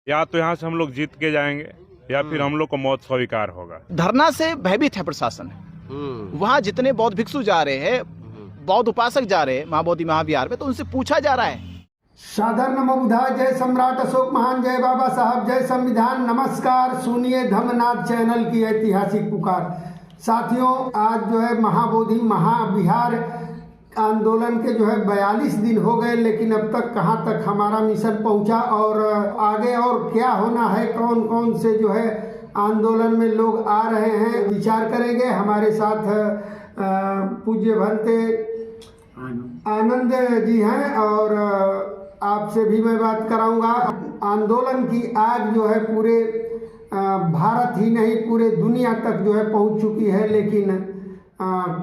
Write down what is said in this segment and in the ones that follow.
या तो यहाँ से हम लोग जीत के जाएंगे या फिर हम लोग को मौत स्वीकार होगा। धरना से भयभीत है प्रशासन। वहाँ जितने बौद्ध भिक्षु जा रहे हैं, बौद्ध उपासक जा रहे हैं महाबोधि महाविहार में, तो उनसे पूछा जा रहा है। सादर नमो बुधाय, जय सम्राट अशोक महान, जय बाबा साहब, जय संविधान। नमस्कार, सुनिए धम्मनाथ चैनल की ऐतिहासिक पुकार। साथियों, आज जो है महाबोधि महाविहार आंदोलन के जो है 42 दिन हो गए, लेकिन अब तक कहां तक हमारा मिशन पहुंचा और आगे और क्या होना है, कौन कौन से जो है आंदोलन में लोग आ रहे हैं, विचार करेंगे। हमारे साथ पूज्य भंते आनंद जी हैं और आपसे भी मैं बात कराऊंगा। आंदोलन की आग जो है पूरे भारत ही नहीं पूरे दुनिया तक जो है पहुंच चुकी है, लेकिन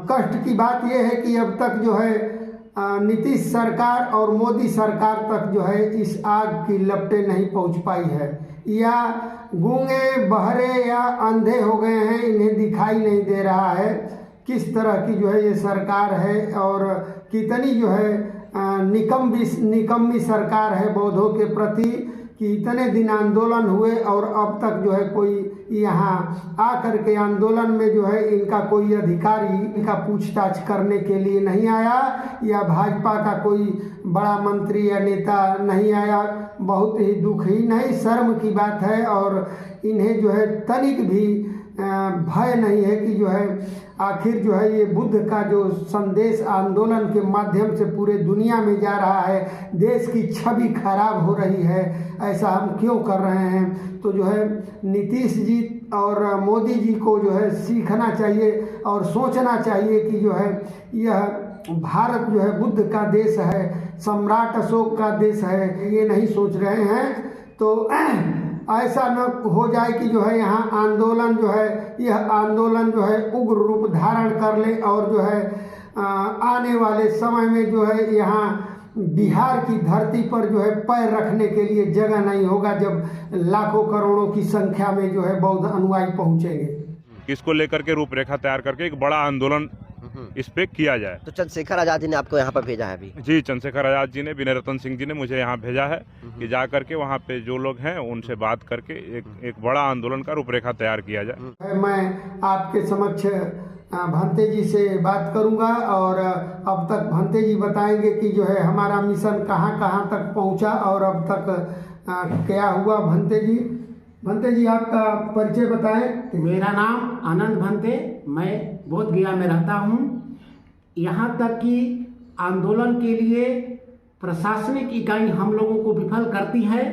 कष्ट की बात यह है कि अब तक जो है नीतीश सरकार और मोदी सरकार तक जो है इस आग की लपटें नहीं पहुंच पाई है, या गूंगे बहरे या अंधे हो गए हैं, इन्हें दिखाई नहीं दे रहा है किस तरह की जो है ये सरकार है और कितनी जो है निकम्मी सरकार है बौद्धों के प्रति, कि इतने दिन आंदोलन हुए और अब तक जो है कोई यहाँ आकर के आंदोलन में जो है इनका कोई अधिकारी इनका पूछताछ करने के लिए नहीं आया, या भाजपा का कोई बड़ा मंत्री या नेता नहीं आया। बहुत ही दुख ही नहीं शर्म की बात है और इन्हें जो है तनिक भी भय नहीं है कि जो है आखिर जो है ये बुद्ध का जो संदेश आंदोलन के माध्यम से पूरे दुनिया में जा रहा है, देश की छवि खराब हो रही है, ऐसा हम क्यों कर रहे हैं। तो जो है नीतीश जी और मोदी जी को जो है सीखना चाहिए और सोचना चाहिए कि जो है यह भारत जो है बुद्ध का देश है, सम्राट अशोक का देश है, ये नहीं सोच रहे हैं। तो ऐसा न हो जाए कि जो है यहाँ आंदोलन जो है यह आंदोलन जो है उग्र रूप धारण कर ले और जो है आने वाले समय में जो है यहाँ बिहार की धरती पर जो है पैर रखने के लिए जगह नहीं होगा, जब लाखों करोड़ों की संख्या में जो है बौद्ध अनुयायी पहुँचेंगे। इसको लेकर के रूपरेखा तैयार करके एक बड़ा आंदोलन इस पे किया जाए। तो चंद्रशेखर आजाद जी ने आपको यहाँ पर भेजा है अभी? जी, चंद्रशेखर आजाद जी ने, विनय रतन सिंह जी ने मुझे यहाँ भेजा है कि जा करके वहाँ पे जो लोग हैं उनसे बात करके एक बड़ा आंदोलन का रूपरेखा तैयार किया जाए। मैं आपके समक्ष भंते जी से बात करूंगा और अब तक भंते जी बताएंगे कि जो है हमारा मिशन कहाँ कहाँ तक पहुँचा और अब तक क्या हुआ। भंते जी आपका परिचय बताएं। मेरा नाम आनंद भंते, मैं बोध गया में रहता हूँ। यहाँ तक कि आंदोलन के लिए प्रशासनिक इकाई हम लोगों को विफल करती है,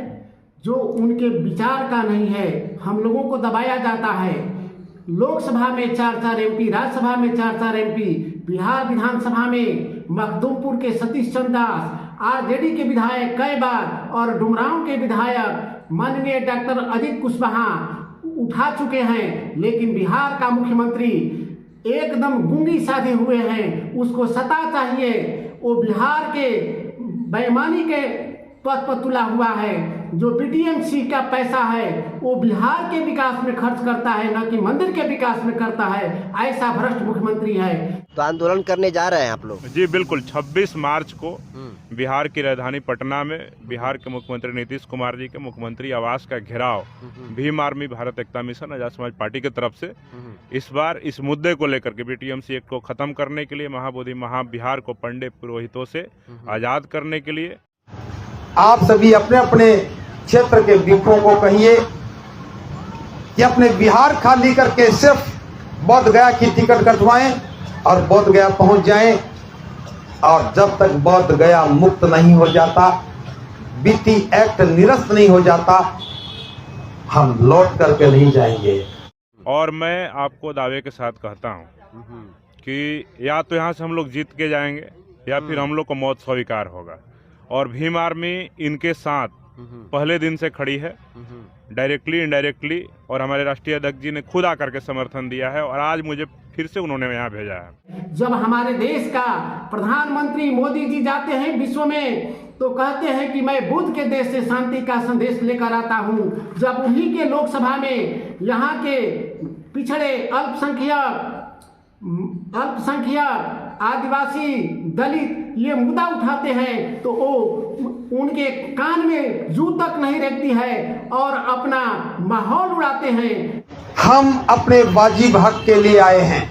जो उनके विचार का नहीं है, हम लोगों को दबाया जाता है। लोकसभा में 4-4 एमपी, राज्यसभा में 4-4 एमपी, बिहार विधानसभा में मखदुमपुर के सतीश चंद्र दास, आरजेडी के विधायक कई बार और डुमरांव के विधायक माननीय डॉक्टर अजीत कुशवाहा उठा चुके हैं, लेकिन बिहार का मुख्यमंत्री एकदम गूंगी साधे हुए हैं। उसको सत्ता चाहिए, वो बिहार के बेईमानी के पद पर तुला हुआ है। जो बीटीएमसी का पैसा है वो बिहार के विकास में खर्च करता है, न कि मंदिर के विकास में करता है। ऐसा भ्रष्ट मुख्यमंत्री है। तो आंदोलन करने जा रहे हैं आप लोग? जी बिल्कुल, 26 मार्च को बिहार की राजधानी पटना में बिहार के मुख्यमंत्री नीतीश कुमार जी के मुख्यमंत्री आवास का घेराव भीम आर्मी भारत एकता मिशन आजाद समाज पार्टी की तरफ से इस बार इस मुद्दे को लेकर के बीटीएमसी एक्ट को खत्म करने के लिए, महाबोधि महाविहार को पंडित पुरोहितों से आजाद करने के लिए। आप सभी अपने अपने क्षेत्र के भिक्षुओं को कहिए कि अपने बिहार खाली करके सिर्फ बोध गया की टिकट कटवाएं और बोध गया पहुंच जाएं, और जब तक बोध गया मुक्त नहीं हो जाता, बीटी एक्ट निरस्त नहीं हो जाता, हम लौट करके नहीं जाएंगे। और मैं आपको दावे के साथ कहता हूं कि या तो यहां से हम लोग जीत के जाएंगे या फिर हम लोग को मौत स्वीकार होगा। और भीम आर्मी इनके साथ पहले दिन से खड़ी है, डायरेक्टली इनडायरेक्टली, और हमारे राष्ट्रीय अध्यक्ष जी ने खुद आकर के समर्थन दिया है और आज मुझे फिर से उन्होंने यहाँ भेजा है। जब हमारे देश का प्रधानमंत्री मोदी जी जाते हैं विश्व में तो कहते हैं कि मैं बुद्ध के देश से शांति का संदेश लेकर आता हूँ। जब उन्हीं के लोकसभा में यहाँ के पिछड़े अल्पसंख्यक आदिवासी दलित ये मुद्दा उठाते हैं तो वो उनके कान में जू तक नहीं रहती है और अपना माहौल उड़ाते हैं। हम अपने वाजिब हक के लिए आए हैं।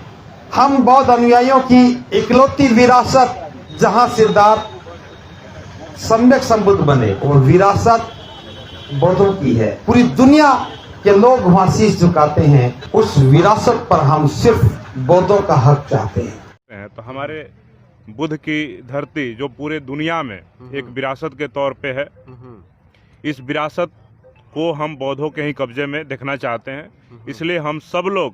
हम बौद्ध अनुयायियों की इकलौती विरासत जहां सिद्धार्थ सम्यक संबुद्ध बने और विरासत बौद्धों की है। पूरी दुनिया के लोग वहां शीश झुकाते हैं। उस विरासत पर हम सिर्फ बौद्धों का हक चाहते हैं। तो हमारे बुद्ध की धरती जो पूरे दुनिया में एक विरासत के तौर पे है, इस विरासत को हम बौद्धों के ही कब्जे में देखना चाहते हैं। इसलिए हम सब लोग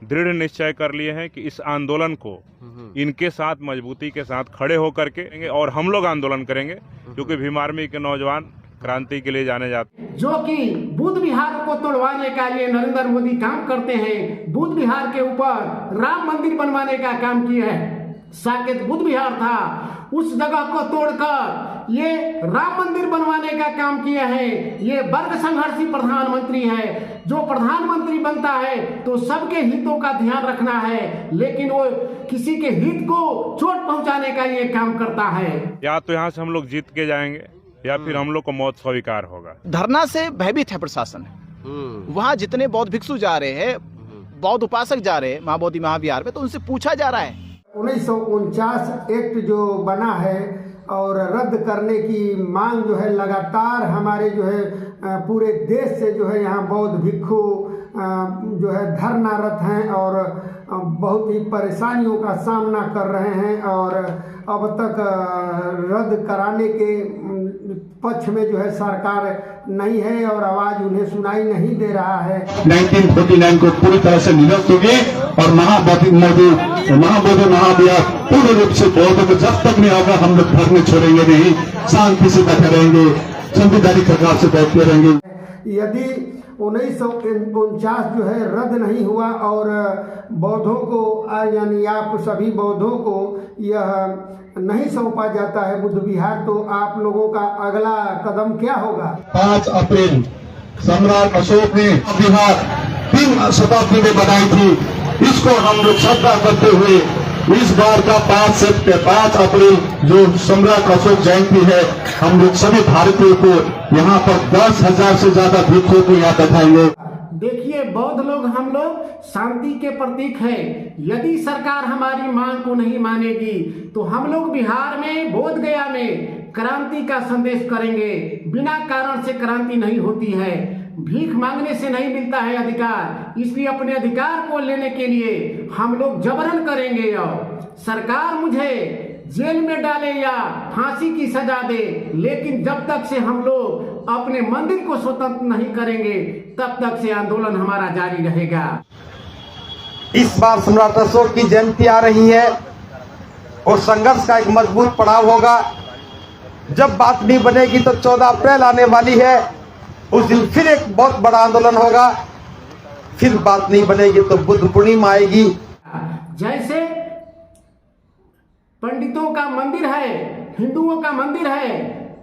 दृढ़ निश्चय कर लिए हैं कि इस आंदोलन को इनके साथ मजबूती के साथ खड़े होकर के और हम लोग आंदोलन करेंगे, क्योंकि भीम आर्मी के नौजवान क्रांति के लिए जाने जाते हैं। जो कि बुद्ध विहार को तोड़वाने का ये नरेंद्र मोदी काम करते हैं। बुद्ध विहार के ऊपर राम मंदिर बनवाने का काम किया है। साकेत बुद्ध विहार था, उस जगह को तोड़कर ये राम मंदिर बनवाने का काम किया है। ये वर्ग संघर्षी प्रधानमंत्री है। जो प्रधानमंत्री बनता है तो सबके हितों का ध्यान रखना है, लेकिन वो किसी के हित को चोट पहुंचाने का ये काम करता है। या तो यहाँ से हम लोग जीत के जाएंगे या फिर हम लोग को मौत स्वीकार होगा। धरना से भयभीत है प्रशासन। वहाँ जितने बौद्ध भिक्षु जा रहे हैं, बौद्ध उपासक जा रहे हैं महाबोधि महाविहार में, तो उनसे पूछा जा रहा है 1949 एक्ट जो बना है और रद्द करने की मांग जो है लगातार हमारे जो है पूरे देश से जो है यहाँ बौद्ध भिक्षु जो है धरनारत हैं और बहुत ही परेशानियों का सामना कर रहे हैं और अब तक रद्द कराने के पक्ष में जो है सरकार नहीं है और आवाज उन्हें सुनाई नहीं दे रहा है। 1949 को पूरी तरह से निरस्त हो गए और महाबोधि महाविहार पूर्ण रूप से बौद्धों को जब तक नहीं होगा हम लोग घर में छोड़ेंगे नहीं, शांति से बैठे रहेंगे, संविधानिक प्रकार से बैठते रहेंगे। यदि 1949 जो है रद्द नहीं हुआ और बौद्धों को यानी आप सभी बौद्धों को यह नहीं सौंपा जाता है बुद्ध विहार, तो आप लोगों का अगला कदम क्या होगा? 5 अप्रैल सम्राट अशोक ने विहार 3 शताब्दी में बनाई थी। इसको हम लोग श्रद्धा करते हुए इस बार का 5 अप्रैल जो सम्राट अशोक जयंती है, हम लोग सभी भारतीयों को यहाँ पर 10,000 से ज्यादा भिक्षुओं को यहाँ बैठाएंगे। देखिए, बौद्ध लोग हम लोग शांति के प्रतीक हैं। यदि सरकार हमारी मांग को नहीं मानेगी तो हम लोग बिहार में बोध गया में क्रांति का संदेश करेंगे। बिना कारण से क्रांति नहीं होती है, भीख मांगने से नहीं मिलता है अधिकार। इसलिए अपने अधिकार को लेने के लिए हम लोग जबरन करेंगे और सरकार मुझे जेल में डाले या फांसी की सजा दे, लेकिन जब तक से हम लोग अपने मंदिर को स्वतंत्र नहीं करेंगे तब तक से आंदोलन हमारा जारी रहेगा। इस बार सम्राट अशोक की जयंती आ रही है और संघर्ष का एक मजबूत पड़ाव होगा। जब बात नहीं बनेगी तो 14 अप्रैल आने वाली है, उस दिन फिर एक बहुत बड़ा आंदोलन होगा। फिर बात नहीं बनेगी तो बुद्ध पूर्णिमा आएगी। जैसे पंडितों का मंदिर है, हिंदुओं का मंदिर है,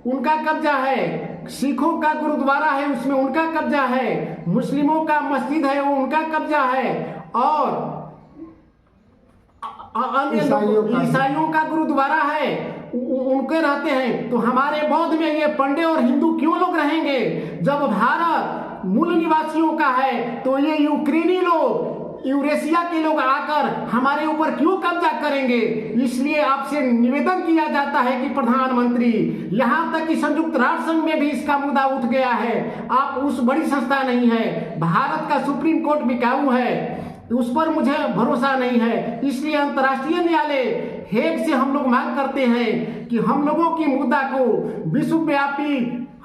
उनका कब्जा है। सिखों का गुरुद्वारा है, उसमें उनका कब्जा है। मुस्लिमों का मस्जिद है, वो उनका कब्जा है। और ईसाइयों का गुरुद्वारा है, उनके रहते हैं। तो हमारे बौद्ध में ये पंडे और हिंदू क्यों लोग रहेंगे? जब भारत मूल निवासियों का है तो ये यूक्रेनी लोग, यूरेशिया के लोग आकर हमारे ऊपर क्यों कब्जा करेंगे? इसलिए आपसे निवेदन किया जाता है कि प्रधानमंत्री, यहाँ तक कि संयुक्त राष्ट्र संघ में भी इसका मुद्दा उठ गया है। आप उस बड़ी संस्था नहीं है, भारत का सुप्रीम कोर्ट बिकाऊ है, उस पर मुझे भरोसा नहीं है। इसलिए अंतर्राष्ट्रीय न्यायालय हेग से हम लोग मांग करते हैं कि हम लोगों की मुद्दा को विश्वव्यापी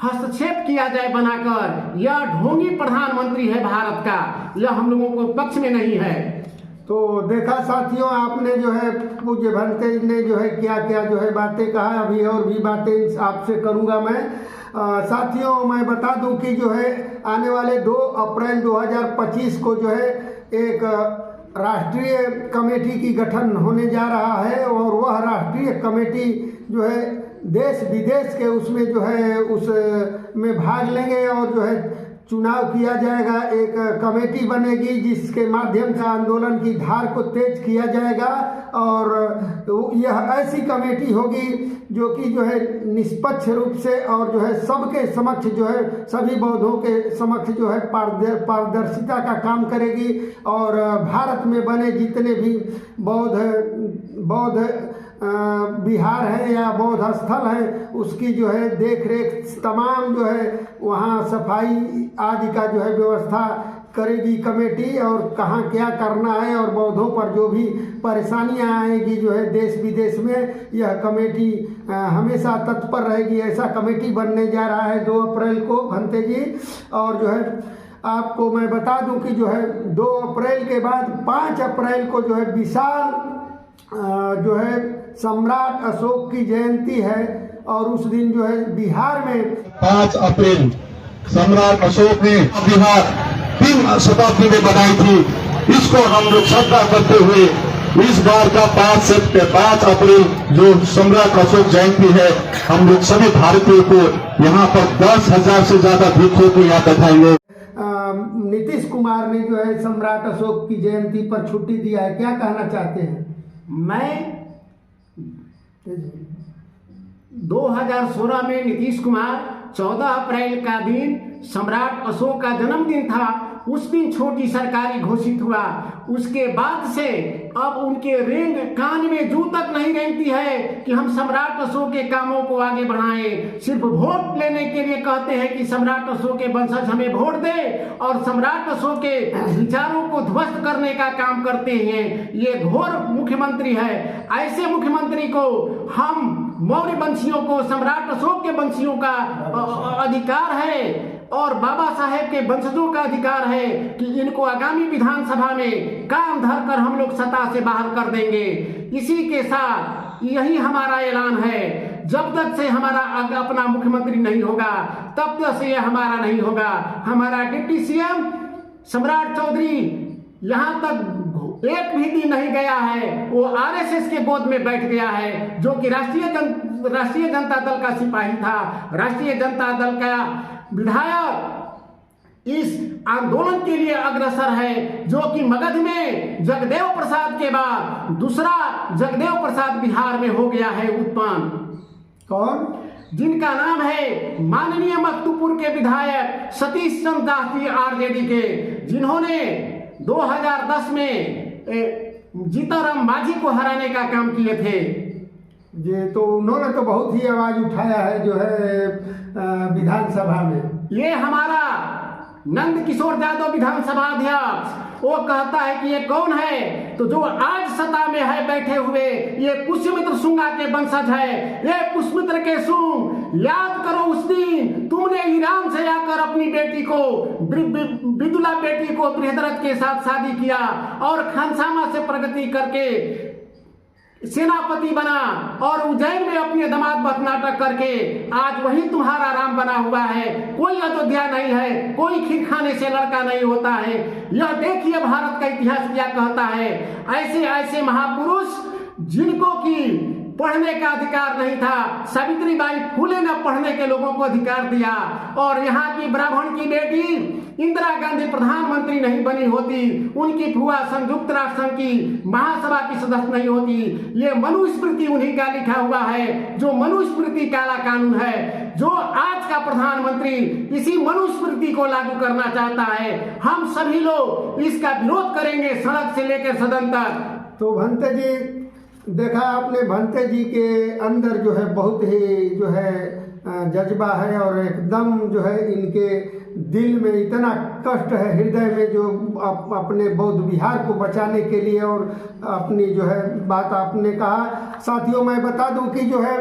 हस्तक्षेप किया जाए बनाकर। यह ढोंगी प्रधानमंत्री है भारत का, यह हम लोगों को पक्ष में नहीं है। तो देखा साथियों, आपने जो है पूज्य भंते ने जो है क्या क्या जो है बातें कहा। अभी और भी बातें आपसे करूंगा मैं। साथियों, मैं बता दूं कि जो है आने वाले 2 अप्रैल 2025 को जो है एक राष्ट्रीय कमेटी की गठन होने जा रहा है और वह राष्ट्रीय कमेटी जो है देश विदेश के उसमें जो है उस में भाग लेंगे और जो है चुनाव किया जाएगा, एक कमेटी बनेगी जिसके माध्यम से आंदोलन की धार को तेज किया जाएगा और यह ऐसी कमेटी होगी जो कि जो है निष्पक्ष रूप से और जो है सबके समक्ष जो है सभी बौद्धों के समक्ष जो है पारदर्शिता का काम करेगी और भारत में बने जितने भी बौद्ध विहार है या बौद्ध स्थल है उसकी जो है देख रेख तमाम जो है वहाँ सफाई आदि का जो है व्यवस्था करेगी कमेटी और कहाँ क्या करना है और बौद्धों पर जो भी परेशानियाँ आएगी जो है देश विदेश में यह कमेटी हमेशा तत्पर रहेगी। ऐसा कमेटी बनने जा रहा है 2 अप्रैल को भंते जी। और जो है आपको मैं बता दूं कि जो है 2 अप्रैल के बाद 5 अप्रैल को जो है विशाल जो है सम्राट अशोक की जयंती है और उस दिन जो है बिहार में 5 अप्रैल सम्राट अशोक ने बिहार 3 शताब्दी में बनाई थी। इसको हम लोग श्रद्धा करते हुए इस बार का 5 अप्रैल जो सम्राट अशोक जयंती है हम लोग सभी भारतीयों को यहाँ पर 10,000 से ज्यादा भिक्षुओं को यहाँ बैठाएंगे। नीतीश कुमार ने जो है सम्राट अशोक की जयंती पर छुट्टी दिया है, क्या कहना चाहते हैं? मैं 2016 में नीतीश कुमार 14 अप्रैल का दिन सम्राट अशोक का जन्मदिन था, उस दिन छोटी सरकारी घोषित हुआ। उसके बाद से अब उनके रेंग कान में जू तक नहीं रेंगती है कि हम सम्राट अशोक के कामों को आगे बढ़ाएं। सिर्फ वोट लेने के लिए कहते हैं कि सम्राट अशोक के वंशज हमें वोट दे और सम्राट अशोक के विचारों को ध्वस्त करने का काम करते हैं। ये घोर मुख्यमंत्री है। ऐसे मुख्यमंत्री को हम मौर्य वंशियों को सम्राट अशोक के वंशियों का अधिकार है और बाबा साहेब के वंशजों का अधिकार है कि इनको आगामी विधानसभा में काम धर कर हम लोग सत्ता से बाहर कर देंगे। इसी के साथ यही हमारा ऐलान है, जब तक से हमारा अपना मुख्यमंत्री नहीं होगा तब तक से यह हमारा नहीं होगा। हमारा डिप्टी सीएम सम्राट चौधरी यहाँ तक एक भी दिन नहीं गया है, वो आरएसएस के गोद में बैठ गया है, जो कि राष्ट्रीय जनता दल का सिपाही था, राष्ट्रीय जनता दल का विधायक इस आंदोलन के लिए अग्रसर है, जो कि मगध में जगदेव प्रसाद के बाद दूसरा जगदेव प्रसाद बिहार में हो गया है उत्पन्न। कौन? जिनका नाम है माननीय मक्तुपुर के विधायक सतीश चंद्र दास जी आरजेडी के, जिन्होंने 2010 में जीताराम मांझी को हराने का काम किए थे। ये तो उन्होंने तो बहुत ही आवाज उठाया है जो है विधानसभा में। ये हमारा नंद किशोर यादव विधानसभा अध्यक्ष, वो कहता है कि ये कौन है, तो जो आज सत्ता में है बैठे हुए ये पुष्यमित्र शुंगा के वंशज है। ये पुष्यमित्र के शुंग, याद करो उस दिन तुमने ईरान से आकर अपनी बेटी को विदुला बेटी को बृहदरथ के साथ शादी किया और खानसामा से प्रगति करके सेनापति बना और उज्जैन में अपने दामाद बतनाटक करके आज वही तुम्हारा राम बना हुआ है। कोई अयोध्या नहीं है, कोई खीर खाने से लड़का नहीं होता है। यह देखिए भारत का इतिहास क्या कहता है। ऐसे ऐसे महापुरुष जिनको की पढ़ने का अधिकार नहीं था, सावित्रीबाई फुले ने पढ़ने के लोगों को अधिकार दिया और यहाँ की ब्राह्मण की बेटी इंदिरा गांधी प्रधानमंत्री नहीं बनी होती, उनकी फुआ संयुक्त राष्ट्र संघ की महासभा की सदस्य नहीं होती। ये मनुस्मृति उन्हीं का लिखा हुआ है, जो मनुस्मृति काला कानून है, जो आज का प्रधानमंत्री इसी मनुस्मृति को लागू करना चाहता है। हम सभी लोग इसका विरोध करेंगे सड़क से लेकर सदन तक। तो भंते जी देखा आपने, भंते जी के अंदर जो है बहुत ही जो है जज्बा है और एकदम जो है इनके दिल में इतना कष्ट है, हृदय में, जो अपने बौद्ध विहार को बचाने के लिए और अपनी जो है बात आपने कहा। साथियों मैं बता दूं कि जो है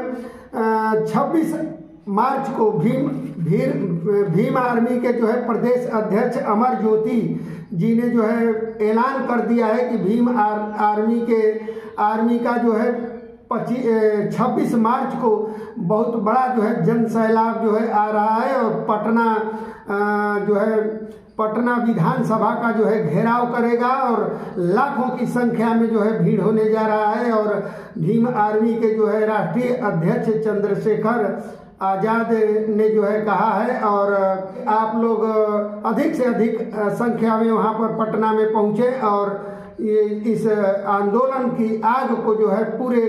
26 मार्च को भीम आर्मी के जो है प्रदेश अध्यक्ष अमर ज्योति जी ने जो है ऐलान कर दिया है कि भीम आर्मी का जो है 26 मार्च को बहुत बड़ा जो है जन सैलाब जो है आ रहा है और पटना विधानसभा का जो है घेराव करेगा और लाखों की संख्या में जो है भीड़ होने जा रहा है। और भीम आर्मी के जो है राष्ट्रीय अध्यक्ष चंद्रशेखर आज़ाद ने जो है कहा है। और आप लोग अधिक से अधिक संख्या में वहाँ पर पटना में पहुँचे और ये इस आंदोलन की आग को जो है पूरे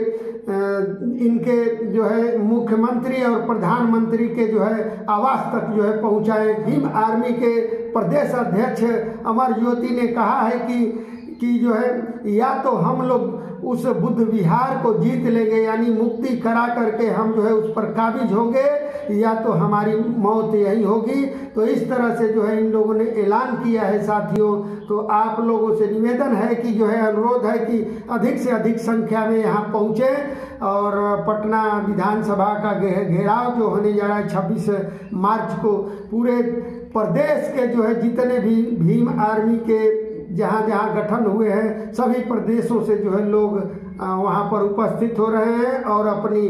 इनके जो है मुख्यमंत्री और प्रधानमंत्री के जो है आवास तक जो है पहुँचाए। भीम आर्मी के प्रदेश अध्यक्ष अमर ज्योति ने कहा है कि जो है या तो हम लोग उस बुद्ध विहार को जीत लेंगे, यानी मुक्ति करा करके हम जो है उस पर काबिज होंगे, या तो हमारी मौत यही होगी। तो इस तरह से जो है इन लोगों ने ऐलान किया है साथियों। तो आप लोगों से निवेदन है कि जो है अनुरोध है कि अधिक से अधिक संख्या में यहाँ पहुँचे और पटना विधानसभा का घेराव जो होने जा रहा है 26 मार्च को, पूरे प्रदेश के जो है जितने भी भीम आर्मी के जहाँ जहाँ गठन हुए हैं सभी प्रदेशों से जो है लोग वहाँ पर उपस्थित हो रहे हैं और अपनी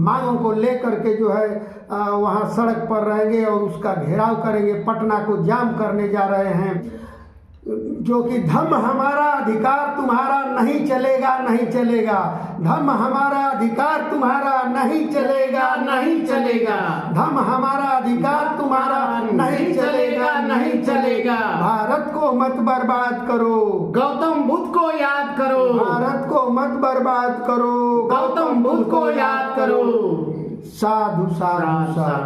मांगों को लेकर के जो है वहाँ सड़क पर रहेंगे और उसका घेराव करेंगे, पटना को जाम करने जा रहे हैं। जो कि धम्म हमारा अधिकार तुम्हारा नहीं चलेगा, नहीं चलेगा। धम्म हमारा अधिकार तुम्हारा नहीं चलेगा, नहीं चलेगा। धम्म हमारा अधिकार तुम्हारा नहीं चलेगा, नहीं चलेगा। भारत को मत बर्बाद करो, गौतम बुद्ध को याद करो। भारत को मत बर्बाद करो, गौतम बुद्ध को याद करो। साधु साधु साधु।